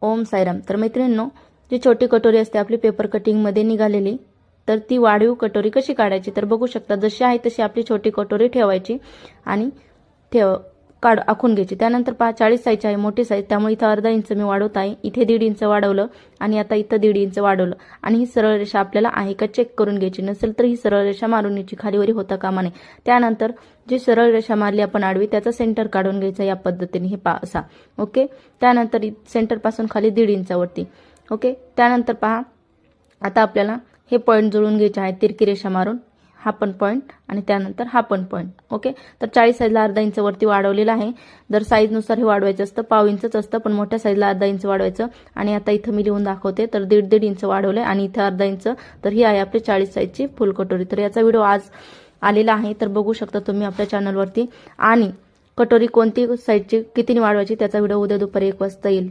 ओम साईराम. तर मैत्रिणींनो, जी छोटी कटोरी असते आपली पेपर कटिंगमध्ये निघालेली, तर ती वाढीव कटोरी कशी काढायची तर बघू शकता. जशी आहे तशी आपली छोटी कटोरी ठेवायची आणि आखून घ्यायची. त्यानंतर 40 साईजची आहे मोठी साईज, त्यामुळे इथं अर्धा इंच मी वाढवत आहे. इथे 1.5 इंच वाढवलं आणि आता इथं 1.5 इंच वाढवलं आणि ही सरळ रेषा आपल्याला आहे का चेक करून घ्यायची. नसेल तर ही सरळ रेषा मारून घ्यायची, खालीवरी होता कामा नये. त्यानंतर जी सरळ रेषा मारली आपण आडवी त्याचा सेंटर काढून घ्यायचा या पद्धतीने, हे असा. ओके. त्यानंतर सेंटरपासून खाली 1.5 इंचावरती. ओके. त्यानंतर पहा, आता आपल्याला हे पॉईंट जुळून घ्यायचे आहे तिरकी रेषा मारून, हा पण पॉईंट आणि त्यानंतर हा पण पॉईंट. ओके. तर 40 साईजला अर्धा इंच वरती वाढवलेला आहे. जर साईजनुसार हे वाढवायचं असतं 1/2 इंचच असतं, पण मोठ्या साईजला अर्धा इंच वाढवायचं. आणि आता इथं मी लिहून दाखवते. तर 1.5 इंच वाढवलंय आणि इथं अर्धा इंच. तर ही आहे आपली 40 साईजची फुल कटोरी. तर याचा व्हिडिओ आज आलेला आहे, तर बघू शकता तुम्ही आपल्या चॅनलवरती. आणि कटोरी कोणती साईजची कितीने वाढवायची त्याचा व्हिडिओ उद्या दुपारी 1 वाजता येईल.